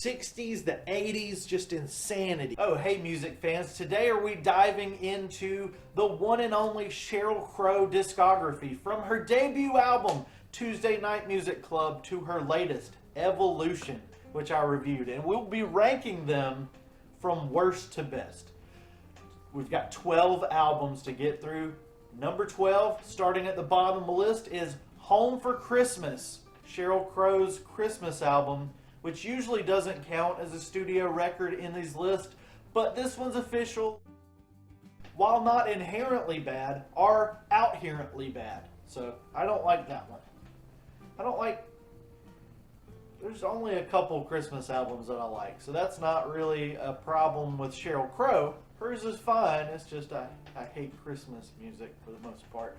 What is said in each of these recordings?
60s, the 80s, just insanity. Oh, hey music fans, today are we diving into the one and only Sheryl Crow discography from her debut album, Tuesday Night Music Club, to her latest, Evolution, which I reviewed. And we'll be ranking them from worst to best. We've got 12 albums to get through. Number 12, starting at the bottom of the list, is Home for Christmas, Sheryl Crow's Christmas album, which usually doesn't count as a studio record in these lists, but this one's official. While not inherently bad, are outherently bad. So I don't like that one. There's only a couple Christmas albums that I like, so that's not really a problem with Sheryl Crow. Hers is fine, it's just I hate Christmas music for the most part.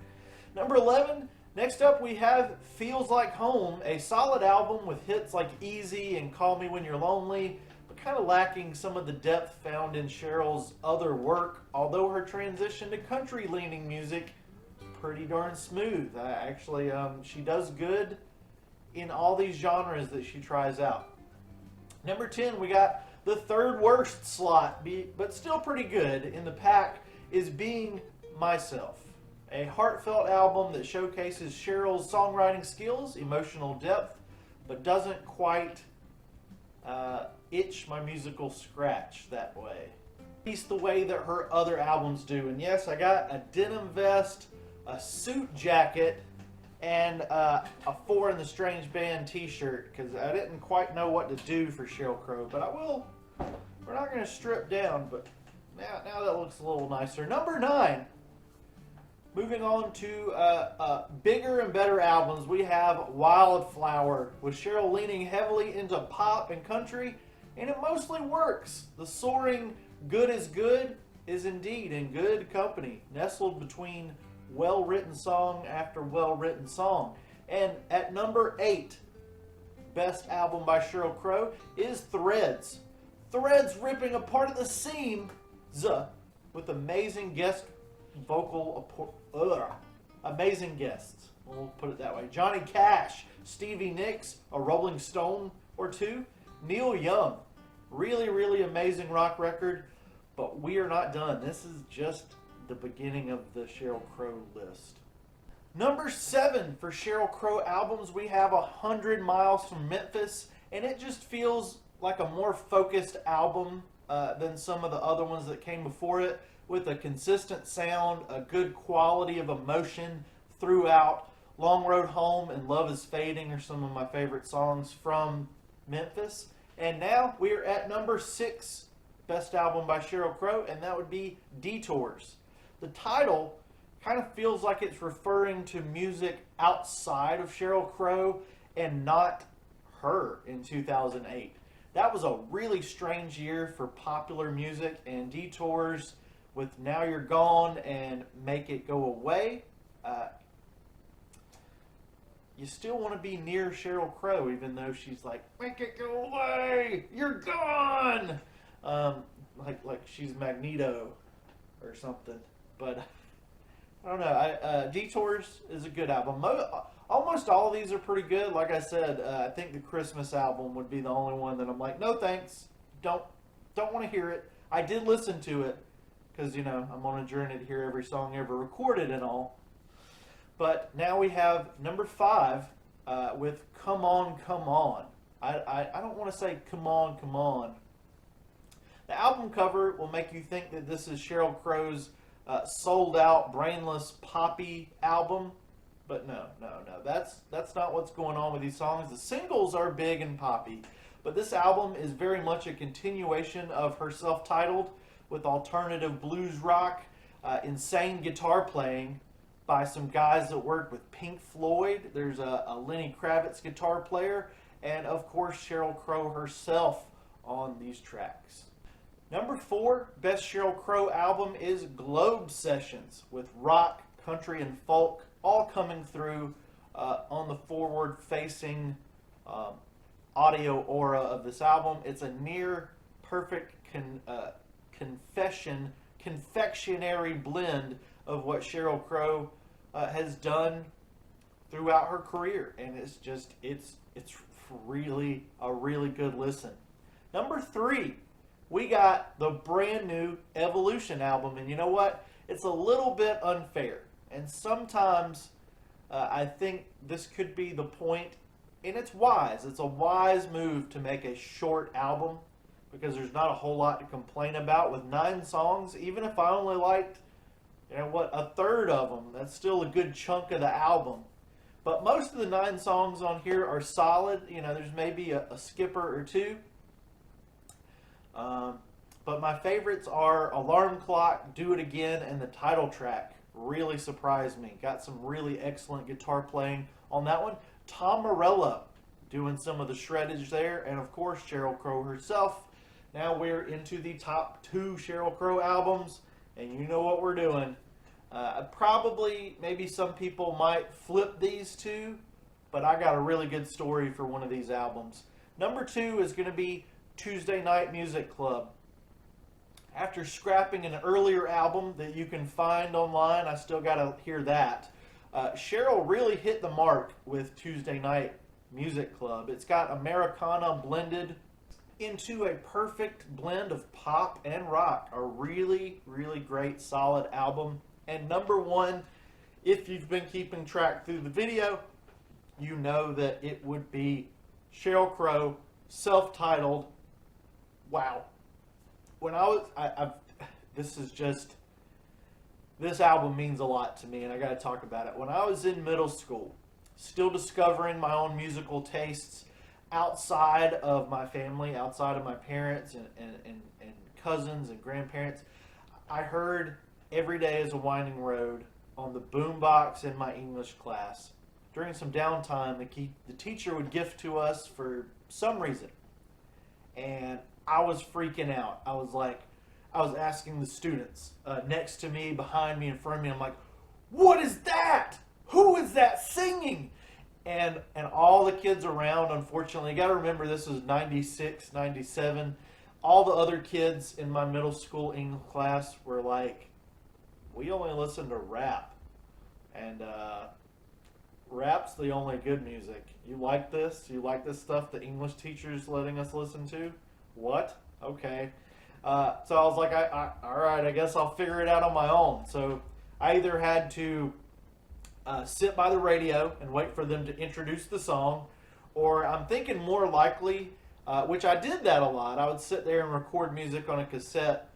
Number 11, next up we have Feels Like Home, a solid album with hits like Easy and Call Me When You're Lonely, but kind of lacking some of the depth found in Sheryl's other work, although her transition to country-leaning music pretty darn smooth. She does good in all these genres that she tries out. Number 10, we got the third worst slot, but still pretty good in the pack, is Being Myself. A heartfelt album that showcases Sheryl's songwriting skills, emotional depth, but doesn't quite itch my musical scratch that way. At least the way that her other albums do. And yes, I got a denim vest, a suit jacket, and a Four in the Strange Band t-shirt, because I didn't quite know what to do for Sheryl Crow, but I will. We're not going to strip down, but now that looks a little nicer. Number 9. Moving on to bigger and better albums, we have Wildflower, with Sheryl leaning heavily into pop and country, and it mostly works. The soaring Good is Good is indeed in good company, nestled between well-written song after well-written song. And at number 8, best album by Sheryl Crow, is Threads. Threads ripping apart at the seams with amazing guest amazing guests. We'll put it that way. Johnny Cash, Stevie Nicks, a Rolling Stone or two, Neil Young. Really, really amazing rock record, but we are not done. This is just the beginning of the Sheryl Crow list. Number 7 for Sheryl Crow albums, we have 100 Miles from Memphis, and it just feels like a more focused album than some of the other ones that came before it, with a consistent sound, a good quality of emotion throughout. Long Road Home and Love is Fading are some of my favorite songs from Memphis. And now we are at number 6 best album by Sheryl Crow, and that would be Detours. The title kind of feels like it's referring to music outside of Sheryl Crow and not her in 2008. That was a really strange year for popular music, and Detours with Now You're Gone and Make It Go Away, you still want to be near Sheryl Crow, even though she's like, make it go away, you're gone, like she's Magneto or something. But I don't know. Detours is a good album. Almost all of these are pretty good. Like I said, I think the Christmas album would be the only one that I'm like, no thanks, don't want to hear it. I did listen to it, because, I'm on a journey to hear every song ever recorded and all. But now we have number 5 with Come On, Come On. I don't want to say Come On, Come On. The album cover will make you think that this is Sheryl Crow's sold-out, brainless, poppy album. But no. That's not what's going on with these songs. The singles are big and poppy. But this album is very much a continuation of her self-titled, with alternative blues rock, insane guitar playing by some guys that worked with Pink Floyd. There's a Lenny Kravitz guitar player, and of course Sheryl Crow herself on these tracks. Number 4 best Sheryl Crow album is Globe Sessions, with rock, country, and folk all coming through on the forward-facing audio aura of this album. It's a near perfect confectionary blend of what Sheryl Crow has done throughout her career, and it's really a really good listen. Number 3, we got the brand new Evolution album. And you know what? It's a little bit unfair. And sometimes I think this could be the point. And it's wise. It's a wise move to make a short album because there's not a whole lot to complain about with 9 songs. Even if I only liked, a third of them, that's still a good chunk of the album. But most of the 9 songs on here are solid. There's maybe a skipper or two. But my favorites are Alarm Clock, Do It Again, and the title track. Really surprised me. Got some really excellent guitar playing on that one. Tom Morello doing some of the shreddage there. And of course, Sheryl Crow herself. Now we're into the top 2 Sheryl Crow albums. And you know what we're doing. Probably, maybe some people might flip these two. But I got a really good story for one of these albums. Number 2 is going to be Tuesday Night Music Club. After scrapping an earlier album that you can find online, I still got to hear that. Sheryl really hit the mark with Tuesday Night Music Club. It's got Americana blended into a perfect blend of pop and rock. A really, really great, solid album. And number 1, if you've been keeping track through the video, you know that it would be Sheryl Crow, self-titled. Wow. When I was, this album means a lot to me, and I got to talk about it. When I was in middle school, still discovering my own musical tastes outside of my family, outside of my parents and cousins and grandparents, I heard Every Day is a Winding Road on the boombox in my English class. During some downtime, the teacher would gift to us for some reason. And I was freaking out. I was asking the students next to me, behind me, in front of me. I'm like, what is that? Who is that singing? And all the kids around, unfortunately, you got to remember this was 96, 97. All the other kids in my middle school English class were like, we only listen to rap. And rap's the only good music. You like this? You like this stuff the English teacher's letting us listen to? What? Okay. So I was like, all right, I guess I'll figure it out on my own. So I either had to sit by the radio and wait for them to introduce the song, or I'm thinking more likely, which I did that a lot, I would sit there and record music on a cassette,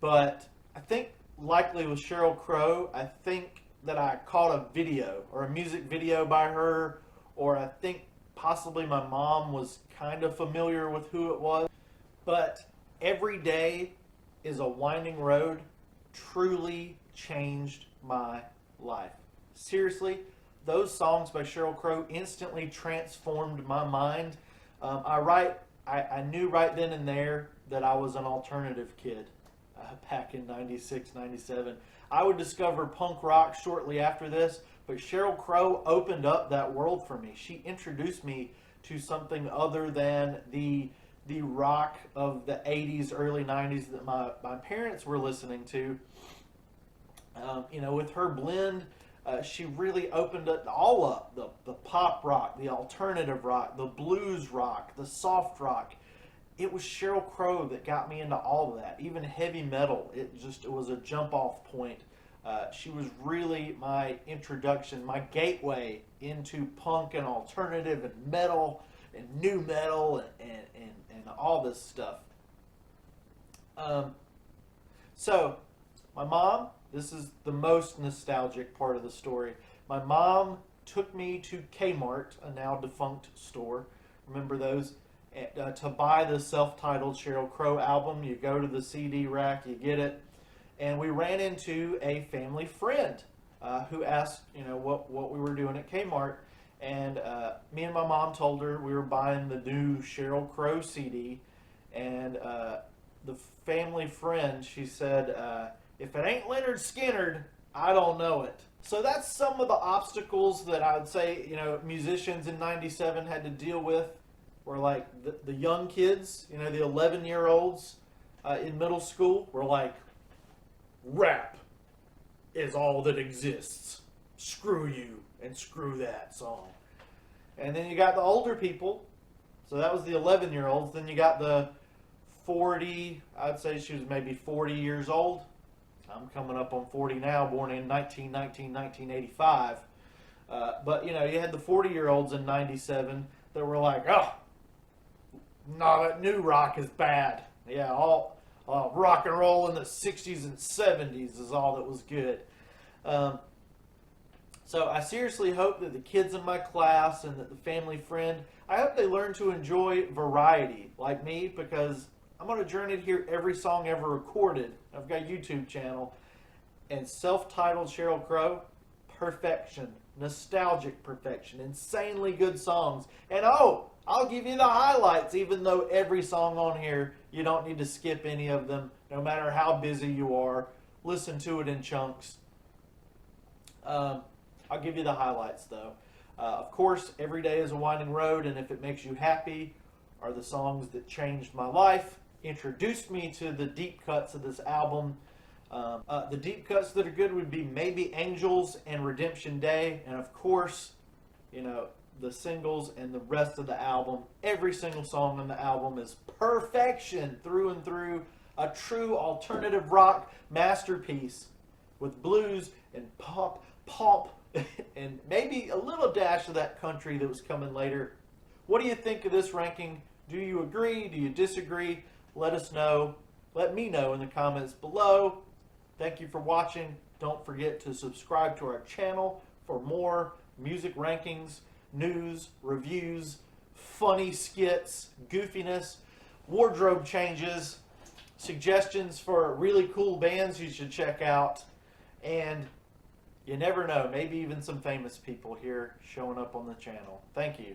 but I think likely with Sheryl Crow, I think that I caught a video or a music video by her, or I think possibly my mom was kind of familiar with who it was. But Every Day is a Winding Road truly changed my life. Seriously, those songs by Sheryl Crow instantly transformed my mind. I knew right then and there that I was an alternative kid back in 96, 97. I would discover punk rock shortly after this, but Sheryl Crow opened up that world for me. She introduced me to something other than the rock of the 80s, early 90s that my parents were listening to. With her blend, she really opened it all up. The pop rock, the alternative rock, the blues rock, the soft rock. It was Sheryl Crow that got me into all of that. Even heavy metal, it was a jump off point. She was really my introduction, my gateway into punk and alternative and metal and new metal and all this stuff. So, my mom, this is the most nostalgic part of the story. My mom took me to Kmart, a now defunct store. Remember those? To buy the self-titled Sheryl Crow album. You go to the CD rack, you get it. And we ran into a family friend who asked, what we were doing at Kmart. And me and my mom told her we were buying the new Sheryl Crow CD. And the family friend, she said, if it ain't Leonard Skinner, I don't know it. So that's some of the obstacles that I would say, musicians in 97 had to deal with. Were like the young kids, the 11-year-olds in middle school were like, rap is all that exists. Screw you and screw that song. And then you got the older people So that was the 11-year-olds. Then you got the 40, I'd say she was maybe 40 years old. I'm coming up on 40 now, born in 1985. But, you know, you had the 40-year-olds in 97 that were like, oh, no, that new rock is bad. Yeah, all rock and roll in the 60s and 70s is all that was good. So I seriously hope that the kids in my class and that the family friend, I hope they learn to enjoy variety like me, because I'm on a journey to hear every song ever recorded. I've got a YouTube channel, and self-titled Sheryl Crow, perfection, nostalgic perfection, insanely good songs. And oh, I'll give you the highlights, even though every song on here, you don't need to skip any of them, no matter how busy you are. Listen to it in chunks. I'll give you the highlights, though. Of course, Every Day is a Winding Road, and If It Makes You Happy are the songs that changed my life, introduced me to the deep cuts of this album. The deep cuts that are good would be Maybe Angels and Redemption Day, and of course, you know, the singles and the rest of the album. Every single song on the album is perfection through and through, a true alternative rock masterpiece with blues and pop, and maybe a little dash of that country that was coming later. What do you think of this ranking? Do you agree? Do you disagree? Let us know. Let me know in the comments below. Thank you for watching. Don't forget to subscribe to our channel for more music rankings, news, reviews, funny skits, goofiness, wardrobe changes, suggestions for really cool bands you should check out, and you never know, maybe even some famous people here showing up on the channel. Thank you.